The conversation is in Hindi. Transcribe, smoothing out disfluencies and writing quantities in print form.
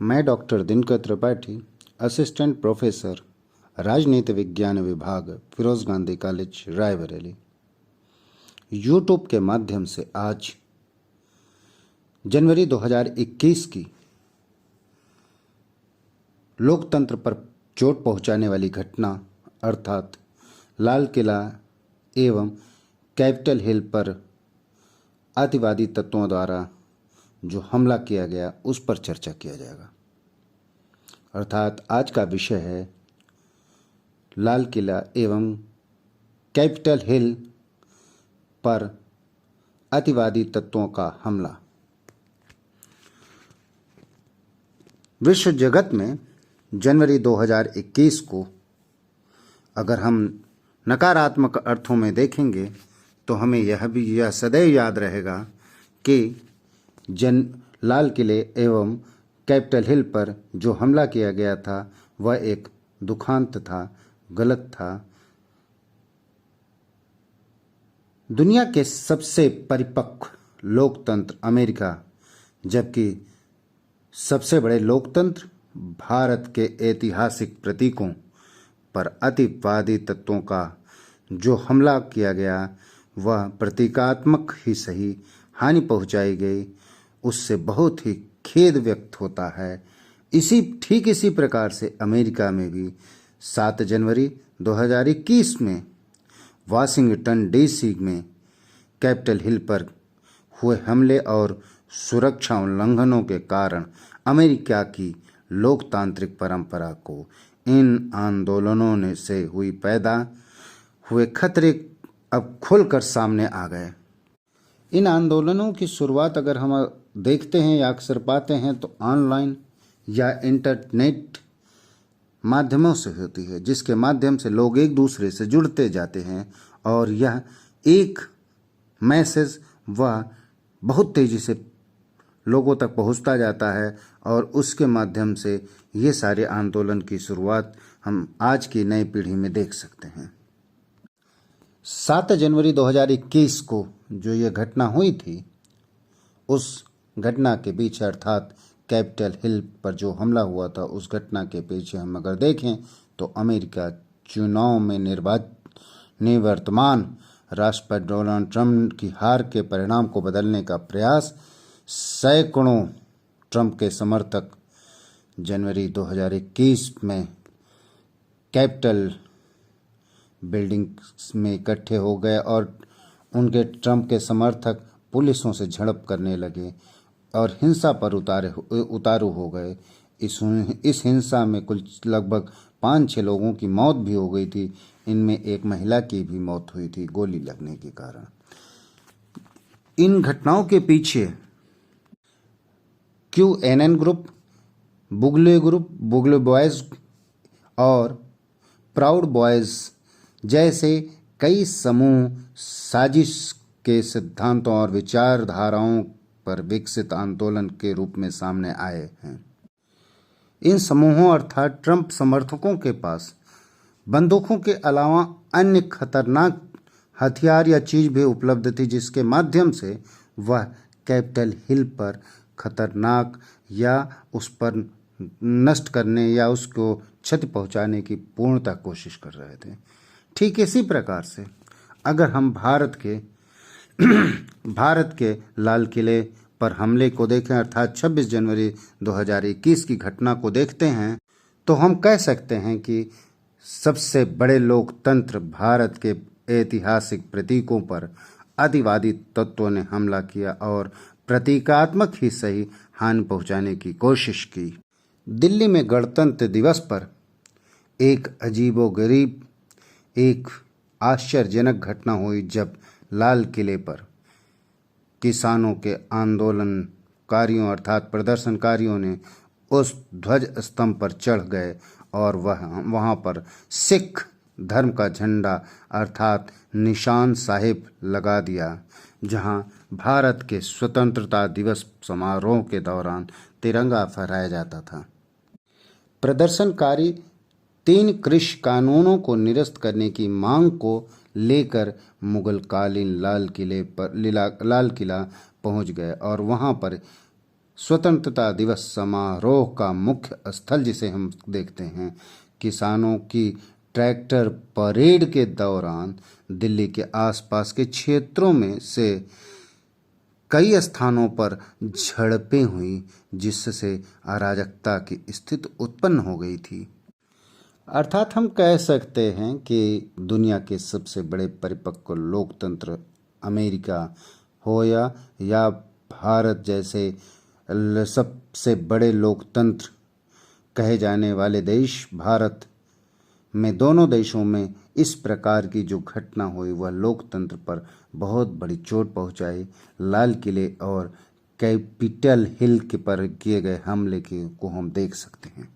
मैं doctor Dinkar Tripathi, assistant professor, राजनीति विज्ञान विभाग, फिरोज गांधी कॉलेज, रायबरेली। यूट्यूब के माध्यम से आज जनवरी 2021 की लोकतंत्र पर चोट पहुंचाने वाली घटना अर्थात लाल किला एवं कैपिटल हिल पर अतिवादी तत्वों द्वारा जो हमला किया गया उस पर चर्चा किया जाएगा। अर्थात आज का विषय है लाल किला एवं कैपिटल हिल पर अतिवादी तत्वों का हमला। विश्व जगत में जनवरी 2021 को अगर हम नकारात्मक अर्थों में देखेंगे तो हमें यह सदैव याद रहेगा कि लाल किले एवं कैपिटल हिल पर जो हमला किया गया था वह एक दुखांत था, गलत था। दुनिया के सबसे परिपक्व लोकतंत्र अमेरिका, जबकि सबसे बड़े लोकतंत्र भारत के ऐतिहासिक प्रतीकों पर अतिवादी तत्वों का जो हमला किया गया वह प्रतीकात्मक ही सही, हानि पहुंचाई गई, उससे बहुत ही खेद व्यक्त होता है। इसी प्रकार से अमेरिका में भी 7 जनवरी 2021 में वाशिंगटन डीसी में कैपिटल हिल पर हुए हमले और सुरक्षा उल्लंघनों के कारण अमेरिका की लोकतांत्रिक परंपरा को इन आंदोलनों ने से पैदा हुए खतरे अब खुलकर सामने आ गए। इन आंदोलनों की शुरुआत अगर हम देखते हैं या अक्सर पाते हैं तो ऑनलाइन या इंटरनेट माध्यमों से होती है, जिसके माध्यम से लोग एक दूसरे से जुड़ते जाते हैं और यह एक मैसेज वह बहुत तेज़ी से लोगों तक पहुंचता जाता है और उसके माध्यम से ये सारे आंदोलन की शुरुआत हम आज की नई पीढ़ी में देख सकते हैं। 7 जनवरी 2021 को जो ये घटना हुई थी, उस घटना के पीछे अर्थात कैपिटल हिल पर जो हमला हुआ था उस घटना के पीछे हम अगर देखें तो अमेरिका चुनाव में निवर्तमान राष्ट्रपति डोनाल्ड ट्रंप की हार के परिणाम को बदलने का प्रयास, सैकड़ों ट्रंप के समर्थक जनवरी 2021 में कैपिटल बिल्डिंग में इकट्ठे हो गए और उनके ट्रंप के समर्थक पुलिसों से झड़प करने लगे और हिंसा पर उतारू हो गए। इस हिंसा में कुल लगभग 5-6 लोगों की मौत भी हो गई थी। इनमें एक महिला की भी मौत हुई थी गोली लगने के कारण। इन घटनाओं के पीछे QAnon ग्रुप, बुगले बॉयज और प्राउड बॉयज जैसे कई समूह साजिश के सिद्धांतों और विचारधाराओं पर विकसित आंदोलन के रूप में सामने आए हैं। इन समूहों अर्थात ट्रंप समर्थकों के पास बंदूकों के अलावा अन्य खतरनाक हथियार या चीज भी उपलब्ध थी, जिसके माध्यम से वह कैपिटल हिल पर खतरनाक या उस पर नष्ट करने या उसको क्षति पहुंचाने की पूर्णतः कोशिश कर रहे थे। ठीक इसी प्रकार से अगर हम भारत के लाल किले पर हमले को देखें अर्थात 26 जनवरी 2021 की घटना को देखते हैं तो हम कह सकते हैं कि सबसे बड़े लोकतंत्र भारत के ऐतिहासिक प्रतीकों पर अतिवादी तत्वों ने हमला किया और प्रतीकात्मक ही सही हानि पहुंचाने की कोशिश की। दिल्ली में गणतंत्र दिवस पर एक अजीबोगरीब, एक आश्चर्यजनक घटना हुई जब लाल किले पर किसानों के आंदोलनकारियों अर्थात प्रदर्शनकारियों ने उस ध्वज स्तंभ पर चढ़ गए और वहां पर सिख धर्म का झंडा अर्थात निशान साहिब लगा दिया, जहां भारत के स्वतंत्रता दिवस समारोह के दौरान तिरंगा फहराया जाता था। प्रदर्शनकारी 3 कृषि कानूनों को निरस्त करने की मांग को लेकर मुगलकालीन लाल किला पहुंच गए और वहां पर स्वतंत्रता दिवस समारोह का मुख्य स्थल जिसे हम देखते हैं, किसानों की ट्रैक्टर परेड के दौरान दिल्ली के आसपास के क्षेत्रों में से कई स्थानों पर झड़पें हुई, जिससे अराजकता की स्थिति उत्पन्न हो गई थी। अर्थात हम कह सकते हैं कि दुनिया के सबसे बड़े परिपक्व लोकतंत्र अमेरिका हो या भारत जैसे सबसे बड़े लोकतंत्र कहे जाने वाले देश भारत में, दोनों देशों में इस प्रकार की जो घटना हुई वह लोकतंत्र पर बहुत बड़ी चोट पहुंचाई। लाल किले और कैपिटल हिल के पर किए गए हमले को हम देख सकते हैं।